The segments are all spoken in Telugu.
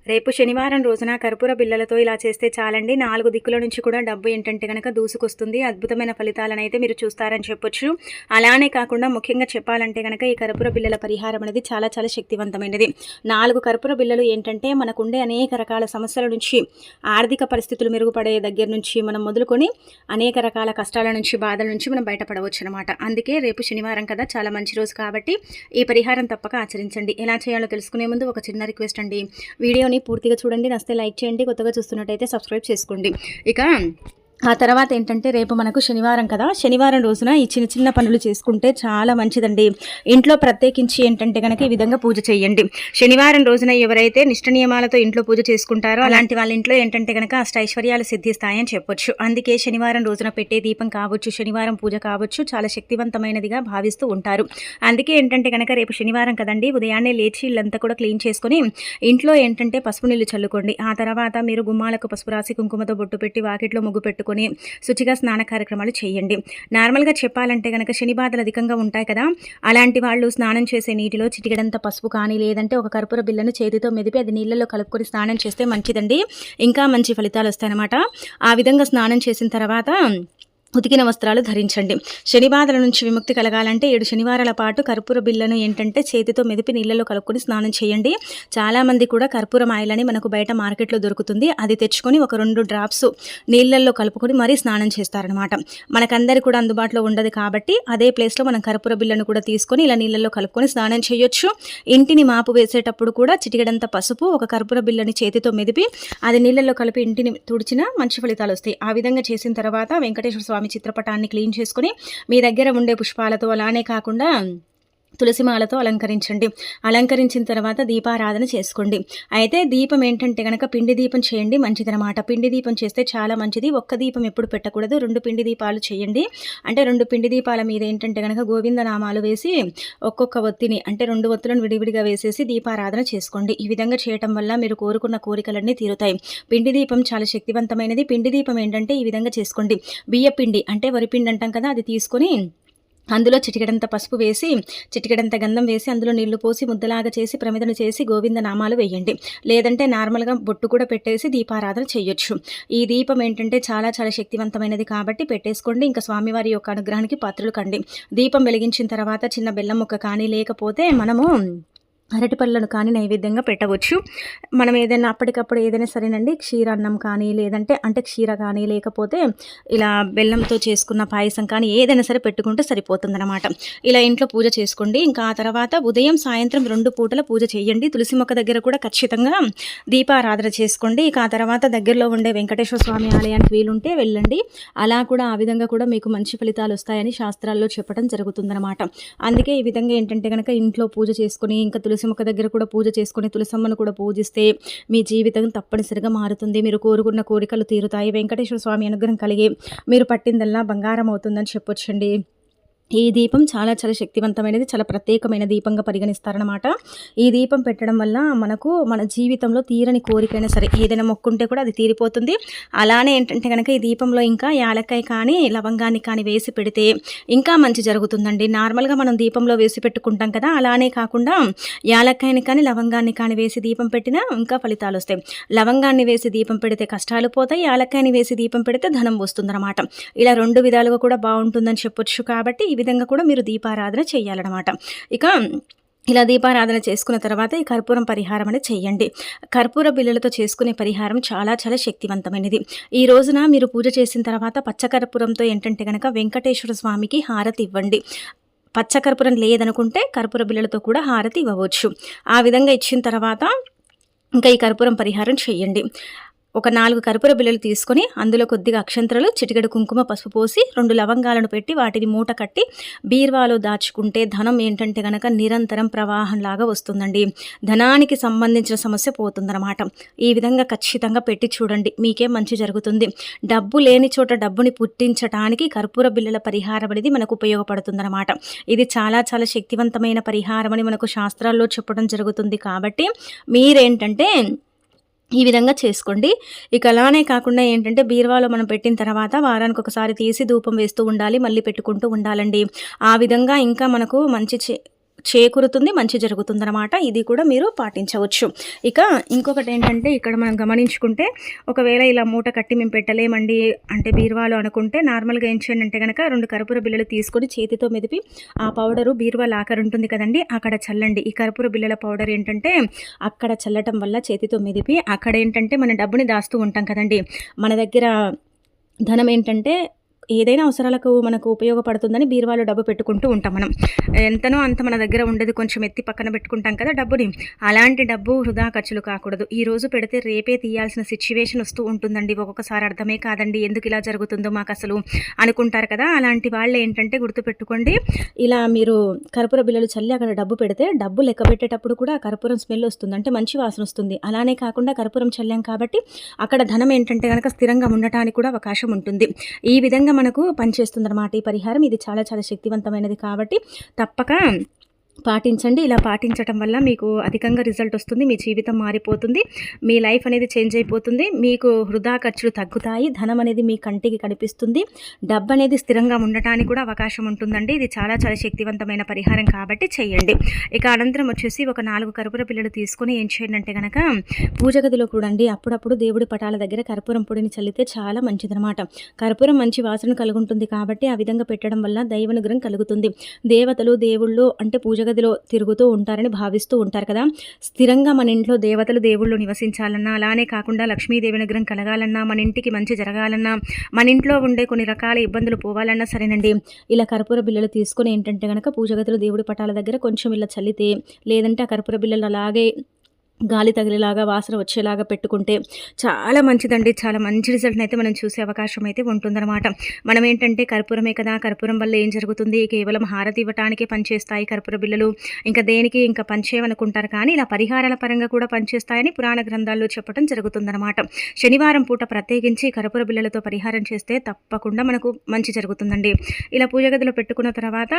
రేపు శనివారం రోజున కర్పూర బిళ్ళలతో ఇలా చేస్తే చాలండి. 4 దిక్కుల నుంచి కూడా డబ్బు ఏంటంటే గనక దూసుకొస్తుంది. అద్భుతమైన ఫలితాలనైతే మీరు చూస్తారని చెప్పొచ్చు. అలానే కాకుండా ముఖ్యంగా చెప్పాలంటే గనక ఈ కర్పూర బిళ్ళల పరిహారం అనేది చాలా చాలా శక్తివంతమైనది. 4 కర్పూర బిళ్ళలు ఏంటంటే మనకుండే అనేక రకాల సమస్యల నుంచి, ఆర్థిక పరిస్థితులు మెరుగుపడే దగ్గర నుంచి మనం మొదలుకొని అనేక రకాల కష్టాల నుంచి, బాధల నుంచి మనం బయటపడవచ్చు అనమాట. అందుకే రేపు శనివారం కదా, చాలా మంచి రోజు కాబట్టి ఈ పరిహారం తప్పక ఆచరించండి. ఎలా చేయాలో తెలుసుకునే ముందు ఒక చిన్న రిక్వెస్ట్ అండి. వీడియోని పూర్తిగా చూడండి, నచ్చితే లైక్ చేయండి, కొత్తగా చూస్తున్నట్టయితే సబ్స్క్రైబ్ చేసుకోండి. ఇక ఆ తర్వాత ఏంటంటే రేపు మనకు శనివారం కదా, శనివారం రోజున ఈ చిన్న చిన్న పనులు చేసుకుంటే చాలా మంచిదండి. ఇంట్లో ప్రత్యేకించి ఏంటంటే కనుక ఈ విధంగా పూజ చేయండి. శనివారం రోజున ఎవరైతే నిష్ట నియమాలతో ఇంట్లో పూజ చేసుకుంటారో అలాంటి వాళ్ళ ఇంట్లో ఏంటంటే కనుక అష్టైశ్వర్యాలు సిద్ధిస్తాయని చెప్పొచ్చు. అందుకే శనివారం రోజున పెట్టే దీపం కావచ్చు, శనివారం పూజ కావచ్చు, చాలా శక్తివంతమైనదిగా భావిస్తూ ఉంటారు. అందుకే ఏంటంటే కనుక రేపు శనివారం కదండి, ఉదయాన్నే లేచి ఇల్లంతా కూడా క్లీన్ చేసుకొని ఇంట్లో ఏంటంటే పసుపు నీళ్ళు చల్లుకోండి. ఆ తర్వాత మీరు గుమ్మాలకు పసుపు రాసి కుంకుమతో బొట్టు పెట్టి వాకిట్లో ముగ్గు పెట్టుకొని శుచిగా స్నాన కార్యక్రమాలు చేయండి. నార్మల్గా చెప్పాలంటే కనుక శని బాధలు అధికంగా ఉంటాయి కదా, అలాంటి వాళ్ళు స్నానం చేసే నీటిలో చిటికెడంత పసుపు కానీ లేదంటే ఒక కర్పూర బిళ్ళను చేతితో మెదిపి అది నీళ్ళలో కలుపుకొని స్నానం చేస్తే మంచిదండి. ఇంకా మంచి ఫలితాలు వస్తాయన్నమాట. ఆ విధంగా స్నానం చేసిన తర్వాత ఉతికిన వస్త్రాలు ధరించండి. శని బాధల నుంచి విముక్తి కలగాలంటే 7 శనివారాల పాటు కర్పూర బిళ్ళను ఏంటంటే చేతితో మెదిపి నీళ్ళలో కలుపుకొని స్నానం చేయండి. చాలామంది కూడా కర్పూరం ఆయిల్ అని మనకు బయట మార్కెట్లో దొరుకుతుంది, అది తెచ్చుకొని ఒక 2 డ్రాప్స్ నీళ్ళల్లో కలుపుకొని మరీ స్నానం చేస్తారనమాట. మనకందరి కూడా అందుబాటులో ఉండదు కాబట్టి అదే ప్లేస్లో మనం కర్పూర బిళ్ళను కూడా తీసుకొని ఇలా నీళ్ళల్లో కలుపుకొని స్నానం చేయొచ్చు. ఇంటిని మాపు వేసేటప్పుడు కూడా చిటికెడంత పసుపు ఒక కర్పూర బిళ్ళని చేతితో మెదిపి అది నీళ్ళల్లో కలిపి ఇంటిని తుడిచినా మంచి ఫలితాలు వస్తాయి. ఆ విధంగా చేసిన తర్వాత వెంకటేశ్వర స్వామి చిత్రపటాన్ని క్లీన్ చేసుకుని మీ దగ్గర ఉండే పుష్పాలతో, అలానే కాకుండా తులసిమాలతో అలంకరించండి. అలంకరించిన తర్వాత దీపారాధన చేసుకోండి. అయితే దీపం ఏంటంటే కనుక పిండి దీపం చేయండి, మంచిదనమాట. పిండి దీపం చేస్తే చాలా మంచిది. ఒక్క దీపం ఎప్పుడు పెట్టకూడదు, 2 పిండి దీపాలు చేయండి. అంటే 2 పిండి దీపాల మీద ఏంటంటే కనుక గోవిందనామాలు వేసి ఒక్కొక్క ఒత్తిని అంటే 2 ఒత్తులను విడివిడిగా వేసేసి దీపారాధన చేసుకోండి. ఈ విధంగా చేయటం వల్ల మీరు కోరుకున్న కోరికలన్నీ తీరుతాయి. పిండి దీపం చాలా శక్తివంతమైనది. పిండి దీపం ఏంటంటే ఈ విధంగా చేసుకోండి. బియ్య పిండి అంటే వరిపిండి అంటాం కదా, అది తీసుకొని అందులో చిటికెడంత పసుపు వేసి, చిటికెడంత గంధం వేసి, అందులో నీళ్లు పోసి ముద్దలాగా చేసి ప్రమిదను చేసి గోవింద నామాలు వేయండి. లేదంటే నార్మల్గా బొట్టు కూడా పెట్టేసి దీపారాధన చేయొచ్చు. ఈ దీపం ఏంటంటే చాలా చాలా శక్తివంతమైనది కాబట్టి పెట్టేసుకోండి. ఇంకా స్వామివారి యొక్క అనుగ్రహానికి పాత్రలు కండి. దీపం వెలిగించిన తర్వాత చిన్న బెల్లం ముక్క కానీ లేకపోతే మనము అరటిపళ్ళను కానీ నైవేద్యంగా పెట్టవచ్చు. మనం ఏదైనా అప్పటికప్పుడు ఏదైనా సరేనండి, క్షీరాన్నం కానీ లేదంటే అంటే క్షీర కానీ లేకపోతే ఇలా బెల్లంతో చేసుకున్న పాయసం కానీ ఏదైనా సరే పెట్టుకుంటే సరిపోతుందన్నమాట. ఇలా ఇంట్లో పూజ చేసుకోండి. ఇంకా ఆ తర్వాత ఉదయం సాయంత్రం 2 పూటల పూజ చేయండి. తులసి మొక్క దగ్గర కూడా ఖచ్చితంగా దీపారాధన చేసుకోండి. ఇక ఆ తర్వాత దగ్గరలో ఉండే వెంకటేశ్వర స్వామి ఆలయానికి వీలుంటే వెళ్ళండి. అలా కూడా ఆ విధంగా కూడా మీకు మంచి ఫలితాలు వస్తాయని శాస్త్రాల్లో చెప్పడం జరుగుతుందన్నమాట. అందుకే ఈ విధంగా ఏంటంటే కనుక ఇంట్లో పూజ చేసుకుని ఇంకా తులసి మొక్క దగ్గర కూడా పూజ చేసుకుని తులసమ్మను కూడా పూజిస్తే మీ జీవితం తప్పనిసరిగా మారుతుంది. మీరు కోరుకున్న కోరికలు తీరుతాయి. వెంకటేశ్వర స్వామి అనుగ్రహం కలిగి మీరు పట్టిందల్లా బంగారం అవుతుందని చెప్పొచ్చండి. ఈ దీపం చాలా చాలా శక్తివంతమైనది, చాలా ప్రత్యేకమైన దీపంగా పరిగణిస్తారనమాట. ఈ దీపం పెట్టడం వల్ల మనకు మన జీవితంలో తీరని కోరికైనా సరే ఏదైనా మొక్కుంటే కూడా అది తీరిపోతుంది. అలానే ఏంటంటే కనుక ఈ దీపంలో ఇంకా యాలక్కాయ కానీ లవంగాన్ని కానీ వేసి పెడితే ఇంకా మంచి జరుగుతుందండి. నార్మల్గా మనం దీపంలో వేసి పెట్టుకుంటాం కదా, అలానే కాకుండా యాలక్కాయని కానీ లవంగాన్ని కానీ వేసి దీపం పెట్టినా ఇంకా ఫలితాలు వస్తాయి. లవంగాన్ని వేసి దీపం పెడితే కష్టాలు పోతాయి, యాలక్కాయని వేసి దీపం పెడితే ధనం వస్తుందన్నమాట. ఇలా 2 విధాలుగా కూడా బాగుంటుందని చెప్పొచ్చు. కాబట్టి ఈ విధంగా కూడా మీరు దీపారాధన చేయాలన్నమాట. ఇక ఇలా దీపారాధన చేసుకున్న తర్వాత ఈ కర్పూరం పరిహారం అనేది చేయండి. కర్పూర బిళ్ళలతో చేసుకునే పరిహారం చాలా చాలా శక్తివంతమైనది. ఈ రోజున మీరు పూజ చేసిన తర్వాత పచ్చకర్పూరంతో ఏంటంటే కనుక వెంకటేశ్వర స్వామికి హారతి ఇవ్వండి. పచ్చకర్పూరం లేదనుకుంటే కర్పూర బిళ్ళలతో కూడా హారతి ఇవ్వవచ్చు. ఆ విధంగా ఇచ్చిన తర్వాత ఇంకా ఈ కర్పూరం పరిహారం చేయండి. ఒక 4 కర్పూర బిళ్ళలు తీసుకొని అందులో కొద్దిగా అక్షంతలు, చిటికెడు కుంకుమ, పసుపు పోసి 2 లవంగాలను పెట్టి వాటిని మూట కట్టి బీర్వాలో దాచుకుంటే ధనం ఏంటంటే కనుక నిరంతరం ప్రవాహంలాగా వస్తుందండి. ధనానికి సంబంధించిన సమస్య పోతుందన్నమాట. ఈ విధంగా ఖచ్చితంగా పెట్టి చూడండి, మీకే మంచి జరుగుతుంది. డబ్బు లేని చోట డబ్బుని పుట్టించడానికి కర్పూర బిళ్ళల పరిహారం అనేది మనకు ఉపయోగపడుతుందన్నమాట. ఇది చాలా చాలా శక్తివంతమైన పరిహారం అని మనకు శాస్త్రాల్లో చెప్పడం జరుగుతుంది. కాబట్టి మీరేంటంటే ఈ విధంగా చేసుకోండి. ఇక అలానే కాకుండా ఏంటంటే బీరువాలో మనం పెట్టిన తర్వాత వారానికి ఒకసారి తీసి ధూపం వేస్తూ ఉండాలి, మళ్ళీ పెట్టుకుంటూ ఉండాలండి. ఆ విధంగా ఇంకా మనకు మంచి చేకూరుతుంది, మంచి జరుగుతుందన్నమాట. ఇది కూడా మీరు పాటించవచ్చు. ఇక ఇంకొకటి ఏంటంటే ఇక్కడ మనం గమనించుకుంటే ఒకవేళ ఇలా మూట కట్టి మేము పెట్టలేమండి అంటే బీరువాలో అనుకుంటే నార్మల్గా ఏం చేయండి అంటే కనుక 2 కర్పూర బిళ్ళలు తీసుకొని చేతితో మెదిపి ఆ పౌడరు బీరువా లాకర్ ఉంటుంది కదండి అక్కడ చల్లండి. ఈ కర్పూర బిళ్ళల పౌడర్ ఏంటంటే అక్కడ చల్లటం వల్ల చేతితో మెదిపి అక్కడ ఏంటంటే మన డబ్బుని దాస్తూ ఉంటాం కదండి, మన దగ్గర ధనం ఏంటంటే ఏదైనా అవసరాలకు మనకు ఉపయోగపడుతుందని బీరువాలో డబ్బు పెట్టుకుంటూ ఉంటాం. మనం ఎంతనో అంత మన దగ్గర ఉండేది కొంచెం ఎత్తి పక్కన పెట్టుకుంటాం కదా డబ్బుని. అలాంటి డబ్బు వృధా ఖర్చులు కాకూడదు. ఈ రోజు పెడితే రేపే తీయాల్సిన సిచ్యువేషన్ వస్తూ ఉంటుందండి. ఒక్కొక్కసారి అర్థమే కాదండి ఎందుకు ఇలా జరుగుతుందో మాకు అసలు అనుకుంటారు కదా. అలాంటి వాళ్ళు ఏంటంటే గుర్తుపెట్టుకోండి, ఇలా మీరు కర్పూర బిళ్ళలు చల్లి అక్కడ డబ్బు పెడితే డబ్బు లెక్క పెట్టేటప్పుడు కూడా కర్పూరం స్మెల్ వస్తుంది, అంటే మంచి వాసన వస్తుంది. అలానే కాకుండా కర్పూరం చల్లాం కాబట్టి అక్కడ ధనం ఏంటంటే కనుక స్థిరంగా ఉండటానికి కూడా అవకాశం ఉంటుంది. ఈ విధంగా మనకు పనిచేస్తుందన్నమాట ఈ పరిహారం. ఇది చాలా చాలా శక్తివంతమైనది కాబట్టి తప్పక పాటించండి. ఇలా పాటించడం వల్ల మీకు అధికంగా రిజల్ట్ వస్తుంది, మీ జీవితం మారిపోతుంది, మీ లైఫ్ అనేది చేంజ్ అయిపోతుంది, మీకు వృధా ఖర్చులు తగ్గుతాయి, ధనం అనేది మీ కంటికి కనిపిస్తుంది, డబ్బు అనేది స్థిరంగా ఉండటానికి కూడా అవకాశం ఉంటుందండి. ఇది చాలా చాలా శక్తివంతమైన పరిహారం కాబట్టి చేయండి. ఇక అనంతరం వచ్చేసి ఒక 4 కర్పూర బిళ్ళలు తీసుకొని ఏం చేయండి అంటే కనుక పూజ గదిలో కూడండి అప్పుడప్పుడు దేవుడి పటాల దగ్గర కర్పూరం పొడిని చల్లితే చాలా మంచిదనమాట. కర్పూరం మంచి వాసన కలుగుంటుంది కాబట్టి ఆ విధంగా పెట్టడం వల్ల దైవానుగ్రహం కలుగుతుంది. దేవతలు దేవుళ్ళు అంటే పూజ గదిలో తిరుగుతూ ఉంటారని భావిస్తూ ఉంటారు కదా. స్థిరంగా మన ఇంట్లో దేవతలు దేవుళ్ళు నివసించాలన్నా, అలానే కాకుండా లక్ష్మీదేవి అనుగ్రహం కలగాలన్నా, మన ఇంటికి మంచి జరగాలన్నా, మన ఇంట్లో ఉండే కొన్ని రకాల ఇబ్బందులు పోవాలన్నా సరేనండి, ఇలా కర్పూర బిళ్ళలు తీసుకొని ఏంటంటే కనుక పూజ గదిలో దేవుడి పటాల దగ్గర కొంచెం ఇలా చల్లితే, లేదంటే ఆ కర్పూర బిళ్ళలు అలాగే గాలి తగిలేలాగా వాసన వచ్చేలాగా పెట్టుకుంటే చాలా మంచిదండి. చాలా మంచి రిజల్ట్ని అయితే మనం చూసే అవకాశం అయితే ఉంటుందన్నమాట. మనం ఏంటంటే కర్పూరమే కదా, కర్పూరం వల్ల ఏం జరుగుతుంది, కేవలం హారతి ఇవ్వటానికే పనిచేస్తాయి కర్పూర బిళ్ళలు, ఇంకా దేనికి ఇంకా పనిచేయమనుకుంటారు. కానీ ఇలా పరిహారాల పరంగా కూడా పనిచేస్తాయని పురాణ గ్రంథాల్లో చెప్పడం జరుగుతుందన్నమాట. శనివారం పూట ప్రత్యేకించి కర్పూర బిళ్ళలతో పరిహారం చేస్తే తప్పకుండా మనకు మంచి జరుగుతుందండి. ఇలా పూజ గదిలో పెట్టుకున్న తర్వాత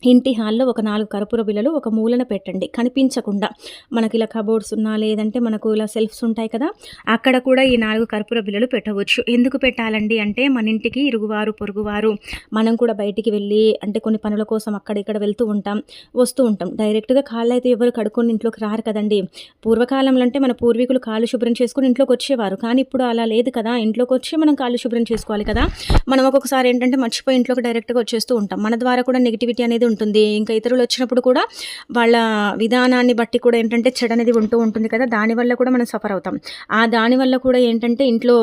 ఇంటి హాల్లో ఒక 4 కర్పూర బిళ్ళలు ఒక మూలన పెట్టండి, కనిపించకుండా. మనకి ఇలా కబోర్డ్స్ ఉన్నా లేదంటే మనకు ఇలా సెల్ఫ్స్ ఉంటాయి కదా, అక్కడ కూడా ఈ 4 కర్పూర బిళ్ళలు పెట్టవచ్చు. ఎందుకు పెట్టాలండి అంటే మన ఇంటికి ఇరుగువారు పొరుగువారు, మనం కూడా బయటికి వెళ్ళి అంటే కొన్ని పనుల కోసం అక్కడ ఇక్కడ వెళ్తూ ఉంటాం, వస్తూ ఉంటాం. డైరెక్ట్గా కాళ్ళు అయితే ఎవరు కడుక్కొని ఇంట్లోకి రారు కదండి. పూర్వకాలంలో అంటే మన పూర్వీకులు కాళ్ళు శుభ్రం చేసుకుని ఇంట్లోకి వచ్చేవారు, కానీ ఇప్పుడు అలా లేదు కదా. ఇంట్లోకి వచ్చి మనం కాళ్ళు శుభ్రం చేసుకోవాలి కదా. మనం ఒక్కొక్కసారి ఏంటంటే మర్చిపోయి ఇంట్లోకి డైరెక్ట్గా వచ్చేస్తూ ఉంటాం. మన ద్వారా కూడా నెగిటివిటీ అనేది ఉంటుంది. ఇంకా ఇతరులు వచ్చినప్పుడు కూడా వాళ్ళ విధానాన్ని బట్టి కూడా ఏంటంటే చెడు అనేది ఉంటూ ఉంటుంది కదా, దానివల్ల కూడా మనం సఫర్ అవుతాం. ఆ దానివల్ల కూడా ఏంటంటే ఇంట్లో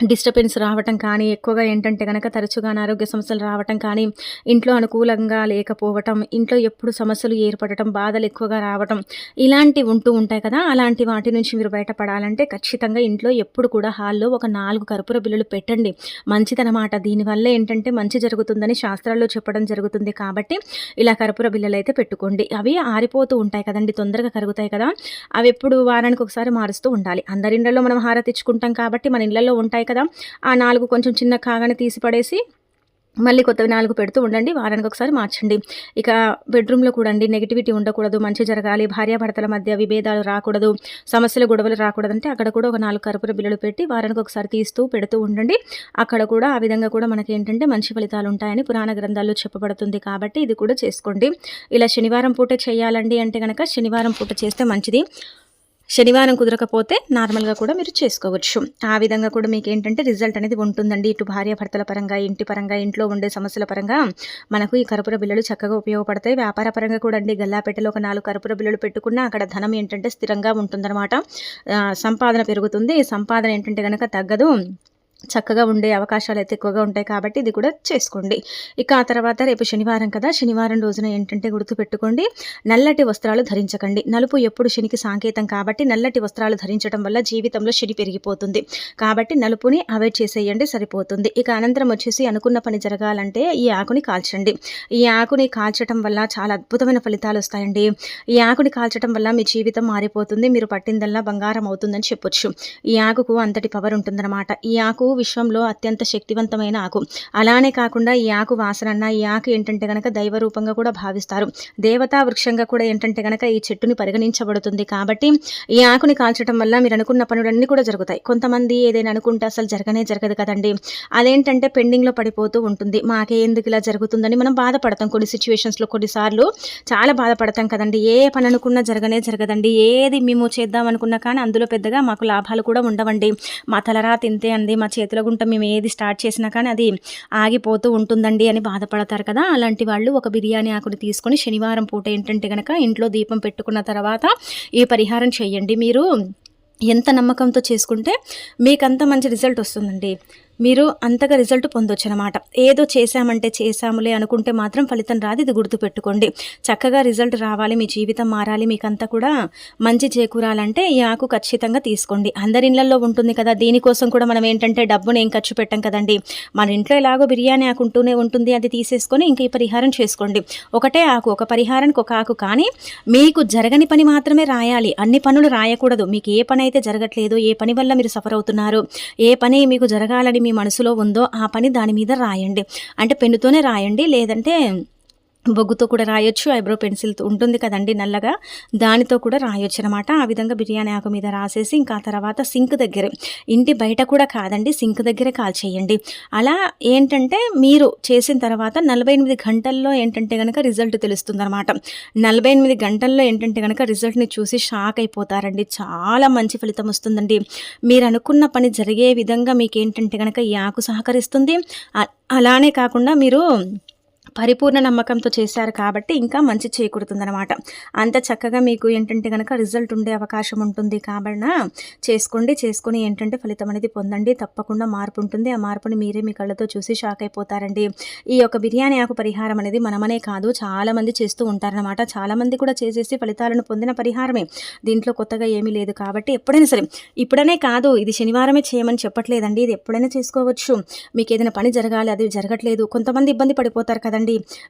డిస్టర్బెన్స్ రావటం కానీ, ఎక్కువగా ఏంటంటే కనుక తరచుగా అనారోగ్య సమస్యలు రావటం కానీ, ఇంట్లో అనుకూలంగా లేకపోవటం, ఇంట్లో ఎప్పుడు సమస్యలు ఏర్పడటం, బాధలు ఎక్కువగా రావటం, ఇలాంటివి ఉంటూ ఉంటాయి కదా. అలాంటి వాటి నుంచి మీరు బయటపడాలంటే ఖచ్చితంగా ఇంట్లో ఎప్పుడు కూడా హాల్లో ఒక 4 కర్పూర బిళ్ళలు పెట్టండి. మంచిదనమాట. దీనివల్ల ఏంటంటే మంచి జరుగుతుందని శాస్త్రాల్లో చెప్పడం జరుగుతుంది. కాబట్టి ఇలా కర్పూర బిళ్ళలు అయితే పెట్టుకోండి. అవి ఆరిపోతూ ఉంటాయి కదండి, తొందరగా కరుగుతాయి కదా. అవి ఎప్పుడు వారానికి ఒకసారి మారుస్తూ ఉండాలి. అందరి ఇళ్లలో మనం హారతి ఇచ్చుకుంటాం కాబట్టి మన ఇళ్లలో ఉంటాయి కదా. ఆ 4 కొంచెం చిన్న కాగానే తీసి పడేసి మళ్ళీ కొత్తవి 4 పెడుతూ ఉండండి. వారానికి ఒకసారి మార్చండి. ఇక బెడ్రూమ్లో కూడా అండి నెగిటివిటీ ఉండకూడదు, మంచి జరగాలి, భార్యాభర్తల మధ్య విభేదాలు రాకూడదు, సమస్యలు గొడవలు రాకూడదు అంటే అక్కడ కూడా ఒక 4 కర్పూర బిళ్ళలు పెట్టి వారానికి ఒకసారి తీస్తూ పెడుతూ ఉండండి. అక్కడ కూడా ఆ విధంగా కూడా మనకి ఏంటంటే మంచి ఫలితాలు ఉంటాయని పురాణ గ్రంథాల్లో చెప్పబడుతుంది. కాబట్టి ఇది కూడా చేసుకోండి. ఇలా శనివారం పూట చేయాలండి అంటే కనుక శనివారం పూట చేస్తే మంచిది. శనివారం కుదరకపోతే నార్మల్గా కూడా మీరు చేసుకోవచ్చు. ఆ విధంగా కూడా మీకు ఏంటంటే రిజల్ట్ అనేది ఉంటుందండి. ఇటు భార్యాభర్తల పరంగా, ఇంటి పరంగా, ఇంట్లో ఉండే సమస్యల పరంగా మనకు ఈ కర్పూర బిళ్ళలు చక్కగా ఉపయోగపడతాయి. వ్యాపార పరంగా కూడా అండి, గల్లాపెట్టెలో ఒక 4 కర్పూర బిళ్ళలు పెట్టుకున్నా అక్కడ ధనం ఏంటంటే స్థిరంగా ఉంటుందన్నమాట. సంపాదన పెరుగుతుంది. సంపాదన ఏంటంటే కనుక తగ్గదు, చక్కగా ఉండే అవకాశాలు అయితే ఎక్కువగా ఉంటాయి. కాబట్టి ఇది కూడా చేసుకోండి. ఇక ఆ తర్వాత రేపు శనివారం కదా, శనివారం రోజున ఏంటంటే గుర్తుపెట్టుకోండి, నల్లటి వస్త్రాలు ధరించకండి. నలుపు ఎప్పుడు శనికి సంకేతం కాబట్టి నల్లటి వస్త్రాలు ధరించడం వల్ల జీవితంలో శని పెరిగిపోతుంది. కాబట్టి నలుపుని అవాయిడ్ చేసేయండి, సరిపోతుంది. ఇక అనంతరం వచ్చేసి అనుకున్న పని జరగాలంటే ఈ ఆకుని కాల్చండి. ఈ ఆకుని కాల్చడం వల్ల చాలా అద్భుతమైన ఫలితాలు వస్తాయండి. ఈ ఆకుని కాల్చడం వల్ల మీ జీవితం మారిపోతుంది, మీరు పట్టిందల్లా బంగారం అవుతుందని చెప్పొచ్చు. ఈ ఆకుకు అంతటి పవర్ ఉంటుందన్నమాట. ఈ ఆకు విశ్వంలో అత్యంత శక్తివంతమైన ఆకు. అలానే కాకుండా ఈ ఆకు వాసన ఈ ఆకు ఏంటంటే గనక దైవ రూపంగా కూడా భావిస్తారు. దేవతా వృక్షంగా కూడా ఏంటంటే గనక ఈ చెట్టుని పరిగణించబడుతుంది. కాబట్టి ఈ ఆకుని కాల్చడం వల్ల మీరు అనుకున్న పనులన్నీ కూడా జరుగుతాయి. కొంతమంది ఏదైనా అనుకుంటే అసలు జరగదు కదండి. అదేంటంటే పెండింగ్లో పడిపోతూ ఉంటుంది. మాకే ఎందుకు ఇలా జరుగుతుందని మనం బాధపడతాం. కొన్ని సిచ్యువేషన్స్లో కొన్నిసార్లు చాలా బాధపడతాం కదండి. ఏ పని అనుకున్నా జరగదండి. ఏది మేము చేద్దాం అనుకున్నా కానీ అందులో పెద్దగా మాకు లాభాలు కూడా ఉండవండి. మా తలరాత ఇంతే అండి, మా చేతుల గుంట మేము ఏది స్టార్ట్ చేసినా కానీ అది ఆగిపోతూ ఉంటుందండి అని బాధపడతారు కదా. అలాంటి వాళ్ళు ఒక బిర్యానీ ఆకుని తీసుకొని శనివారం పూట ఏంటంటే కనుక ఇంట్లో దీపం పెట్టుకున్న తర్వాత ఈ పరిహారం చేయండి. మీరు ఎంత నమ్మకంతో చేసుకుంటే మీకంత మంచి రిజల్ట్ వస్తుందండి. మీరు అంతగా రిజల్ట్ పొందొచ్చు అనమాట. ఏదో చేశామంటే చేశాములే అనుకుంటే మాత్రం ఫలితం రాదు. ఇది గుర్తుపెట్టుకోండి. చక్కగా రిజల్ట్ రావాలి, మీ జీవితం మారాలి, మీకంతా కూడా మంచి చేకూరాలంటే ఈ ఆకు ఖచ్చితంగా తీసుకోండి. అందరి ఇళ్లలో ఉంటుంది కదా. దీనికోసం కూడా మనం ఏంటంటే డబ్బును ఏం ఖర్చు పెట్టాం కదండి. మన ఇంట్లో ఎలాగో బిర్యానీ ఆకు ఉంటూనే ఉంటుంది. అది తీసేసుకొని ఇంక ఈ పరిహారం చేసుకోండి. ఒకటే ఆకు, ఒక పరిహారానికి ఒక ఆకు. కానీ మీకు జరగని పని మాత్రమే రాయాలి, అన్ని పనులు రాయకూడదు. మీకు ఏ పని అయితే జరగట్లేదు, ఏ పని వల్ల మీరు సఫర్ అవుతున్నారు, ఏ పని మీకు జరగాలని మీ మనసులో ఉందో ఆ పని దాని మీద రాయండి. అంటే పెన్నుతోనే రాయండి, లేదంటే బొగ్గుతో కూడా రాయొచ్చు. ఐబ్రో పెన్సిల్ ఉంటుంది కదండి నల్లగా, దానితో కూడా రాయొచ్చు అనమాట. ఆ విధంగా బిర్యానీ ఆకు మీద రాసేసి ఇంకా తర్వాత సింక్ దగ్గర, ఇంటి బయట కూడా కాదండి, సింక్ దగ్గరే కాల్చేయండి. అలా ఏంటంటే మీరు చేసిన తర్వాత 48 గంటల్లో ఏంటంటే కనుక రిజల్ట్ తెలుస్తుంది అనమాట. 48 గంటల్లో ఏంటంటే కనుక రిజల్ట్ని చూసి షాక్ అయిపోతారండి. చాలా మంచి ఫలితం వస్తుందండి. మీరు అనుకున్న పని జరిగే విధంగా మీకు ఏంటంటే కనుక ఈ ఆకు సహకరిస్తుంది. అలానే కాకుండా మీరు పరిపూర్ణ నమ్మకంతో చేశారు కాబట్టి ఇంకా మంచి చేకూరుతుందనమాట. అంత చక్కగా మీకు ఏంటంటే కనుక రిజల్ట్ ఉండే అవకాశం ఉంటుంది. కాబట్టి చేసుకొని ఏంటంటే ఫలితం అనేది పొందండి. తప్పకుండా మార్పు ఉంటుంది. ఆ మార్పుని మీరే మీ కళ్ళతో చూసి షాక్ అయిపోతారండి. ఈ యొక్క బిర్యానీ ఆకు పరిహారం అనేది మనమనే కాదు, చాలామంది చేస్తూ ఉంటారనమాట. చాలామంది కూడా చేసేసి ఫలితాలను పొందిన పరిహారమే. దీంట్లో కొత్తగా ఏమీ లేదు. కాబట్టి ఎప్పుడైనా సరే, ఇప్పుడనే కాదు, ఇది శనివారమే చేయమని చెప్పట్లేదండి, ఇది ఎప్పుడైనా చేసుకోవచ్చు. మీకు ఏదైనా పని జరగాలి, అది జరగట్లేదు, కొంతమంది ఇబ్బంది పడిపోతారు కదండి.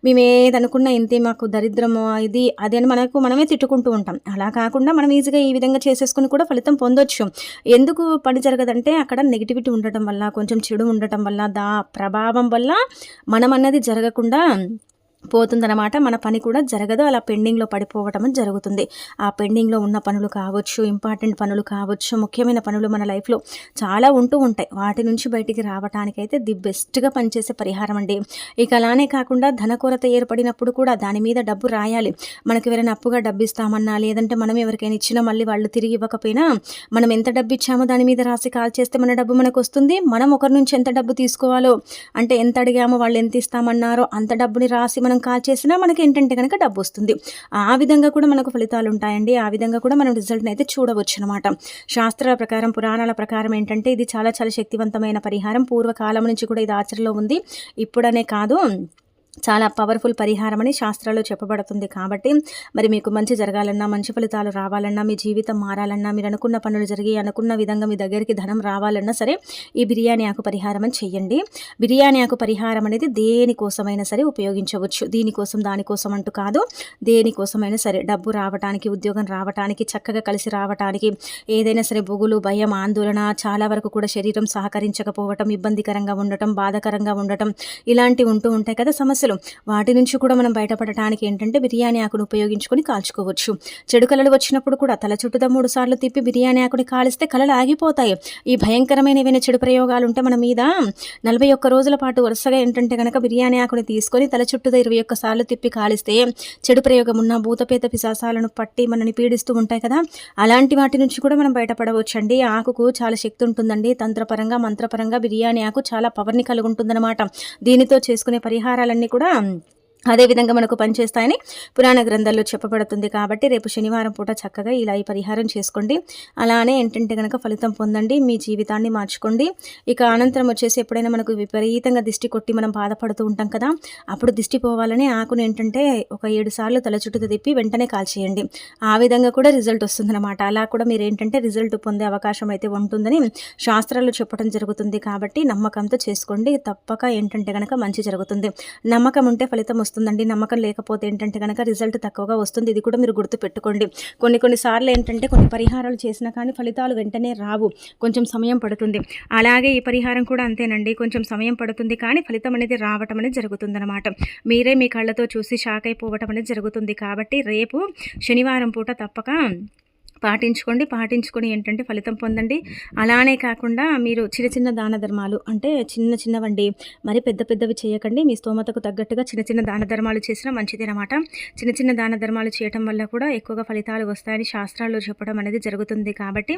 మేము ఏదనుకున్నా ఇంతే, మాకు దరిద్రము ఇది అది అని మనమే తిట్టుకుంటూ ఉంటాం. అలా కాకుండా మనం ఈజీగా ఈ విధంగా చేసేసుకుని కూడా ఫలితం పొందొచ్చు. ఎందుకు పని జరగదంటే అక్కడ నెగిటివిటీ ఉండటం వల్ల, కొంచెం చెడు ఉండటం వల్ల, ప్రభావం వల్ల మనం అన్నది జరగకుండా పోతుందన్నమాట. మన పని కూడా జరగదు, అలా పెండింగ్లో పడిపోవటం జరుగుతుంది. ఆ పెండింగ్లో ఉన్న పనులు కావచ్చు, ఇంపార్టెంట్ పనులు కావచ్చు, ముఖ్యమైన పనులు మన లైఫ్లో చాలా ఉంటూ ఉంటాయి. వాటి నుంచి బయటికి రావడానికైతే ది బెస్ట్గా పనిచేసే పరిహారం అండి. ఇక అలానే కాకుండా ధన కొరత ఏర్పడినప్పుడు కూడా దాని మీద డబ్బు రాయాలి. మనకు ఎవరైనా అప్పుగా డబ్బు ఇస్తామన్నా, లేదంటే మనం ఎవరికైనా ఇచ్చినా మళ్ళీ వాళ్ళు తిరిగి ఇవ్వకపోయినా మనం ఎంత డబ్బు ఇచ్చామో దాని మీద రాసి కాల్ చేస్తే మన డబ్బు మనకు వస్తుంది. మనం ఒకరి నుంచి ఎంత డబ్బు తీసుకోవాలో, అంటే ఎంత అడిగామో వాళ్ళు ఎంత ఇస్తామన్నారో అంత డబ్బుని రాసి మనం కాల్ చేసినా మనకి ఏంటంటే కనుక డబ్బు వస్తుంది. ఆ విధంగా కూడా మనకు ఫలితాలు ఉంటాయండి. ఆ విధంగా కూడా మనం రిజల్ట్ని అయితే చూడవచ్చు అనమాట. శాస్త్రాల ప్రకారం, పురాణాల ప్రకారం ఏంటంటే ఇది చాలా చాలా శక్తివంతమైన పరిహారం. పూర్వకాలం నుంచి కూడా ఇది ఆచరణలో ఉంది. ఇప్పుడనే కాదు, చాలా పవర్ఫుల్ పరిహారం అని శాస్త్రాల్లో చెప్పబడుతుంది. కాబట్టి మరి మీకు మంచి జరగాలన్నా, మంచి ఫలితాలు రావాలన్నా, మీ జీవితం మారాలన్నా, మీరు అనుకున్న పనులు జరిగి అనుకున్న విధంగా మీ దగ్గరికి ధనం రావాలన్నా సరే ఈ బిర్యానీ ఆకు పరిహారం అని చెయ్యండి. బిర్యానీ ఆకు పరిహారం అనేది దేనికోసమైనా సరే ఉపయోగించవచ్చు. దీనికోసం దానికోసం అంటూ కాదు, దేనికోసమైనా సరే, డబ్బు రావటానికి, ఉద్యోగం రావటానికి, చక్కగా కలిసి రావటానికి, ఏదైనా సరే బొగులు, భయం, ఆందోళన, చాలా వరకు కూడా శరీరం సహకరించకపోవటం, ఇబ్బందికరంగా ఉండటం, బాధాకరంగా ఉండటం, ఇలాంటివి ఉంటూ ఉంటాయి కదా సమస్యలు. వాటి నుంచి కూడా మనం బయటపడటానికి ఏంటంటే బిర్యానీ ఆకును ఉపయోగించుకొని కాల్చుకోవచ్చు. చెడు కళలు వచ్చినప్పుడు కూడా తల చుట్టూదా 3 సార్లు తిప్పి బిర్యానీ ఆకుని కాలిస్తే కళలు ఆగిపోతాయి. ఈ భయంకరమైన ఏవైనా చెడు ప్రయోగాలు ఉంటే మన మీద 41 రోజుల పాటు వరుసగా ఏంటంటే కనుక బిర్యానీ ఆకుని తీసుకొని తల చుట్టూదా 21 సార్లు తిప్పి కాలిస్తే చెడు ప్రయోగం ఉన్న భూతపేత పిశాసాలను పట్టి మనని పీడిస్తూ ఉంటాయి కదా, అలాంటి వాటి నుంచి కూడా మనం బయటపడవచ్చు అండి. ఆకుకు చాలా శక్తి ఉంటుందండి. తంత్రపరంగా, మంత్రపరంగా బిర్యానీ ఆకు చాలా పవర్ని కలిగి ఉంటుందన్నమాట. దీనితో చేసుకునే పరిహారాలన్నీ కూడా అదేవిధంగా మనకు పనిచేస్తాయని పురాణ గ్రంథాల్లో చెప్పబడుతుంది. కాబట్టి రేపు శనివారం పూట చక్కగా ఇలా ఈ పరిహారం చేసుకోండి. అలానే ఏంటంటే కనుక ఫలితం పొందండి, మీ జీవితాన్ని మార్చుకోండి. ఇక అనంతరం వచ్చేసి ఎప్పుడైనా మనకు విపరీతంగా దిష్టి కొట్టి మనం బాధపడుతూ ఉంటాం కదా, అప్పుడు దిష్టి పోవాలని ఆకును ఏంటంటే ఒక 7 సార్లు తల చుట్టూ తిప్పి వెంటనే కాల్చేయండి. ఆ విధంగా కూడా రిజల్ట్ వస్తుందన్నమాట. అలా కూడా మీరు ఏంటంటే రిజల్ట్ పొందే అవకాశం అయితే ఉంటుందని శాస్త్రాలు చెప్పడం జరుగుతుంది. కాబట్టి నమ్మకంతో చేసుకోండి, తప్పక ఏంటంటే కనుక మంచి జరుగుతుంది. నమ్మకం ఉంటే ఫలితం వస్తుంది. వస్తుందండి. నమ్మకం లేకపోతే ఏంటంటే కనుక రిజల్ట్ తక్కువగా వస్తుంది. ఇది కూడా మీరు గుర్తుపెట్టుకోండి. కొన్ని సార్లు ఏంటంటే కొన్ని పరిహారాలు చేసినా కానీ ఫలితాలు వెంటనే రావు, కొంచెం సమయం పడుతుంది. అలాగే ఈ పరిహారం కూడా అంతేనండి, కొంచెం సమయం పడుతుంది కానీ ఫలితం అనేది రావటం అనేది జరుగుతుందన్నమాట. మీరే మీ కళ్ళతో చూసి షాక్ అయిపోవటం అనేది జరుగుతుంది. కాబట్టి రేపు శనివారం పూట తప్పక పాటించుకొని ఏంటంటే ఫలితం పొందండి. అలానే కాకుండా మీరు చిన్న చిన్న దాన ధర్మాలు అంటే చిన్నవండి, మరి పెద్దవి చేయకండి. మీ స్తోమతకు తగ్గట్టుగా చిన్న దాన ధర్మాలు చేసినా మంచిదేనమాట. చిన్న దాన ధర్మాలు చేయటం వల్ల కూడా ఎక్కువగా ఫలితాలు వస్తాయని శాస్త్రాల్లో చెప్పడం అనేది జరుగుతుంది. కాబట్టి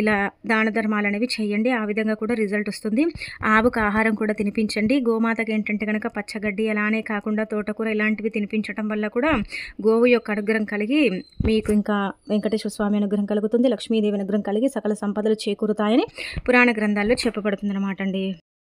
ఇలా దాన ధర్మాలు అనేవి చేయండి. ఆ విధంగా కూడా రిజల్ట్ వస్తుంది. ఆవుకు ఆహారం కూడా తినిపించండి. గోమాతకి ఏంటంటే కనుక పచ్చగడ్డి అలానే కాకుండా తోటకూర ఇలాంటివి తినిపించడం వల్ల కూడా గోవు యొక్క అనుగ్రహం కలిగి మీకు ఇంకా వెంకటేశ్వర స్వామి అనుగ్రహం కలుగుతుంది, లక్ష్మీదేవి అనుగ్రహం కలిగి సకల సంపదలు చేకూరుతాయని పురాణ గ్రంథాల్లో చెప్పబడుతుందన్నమాట అండి.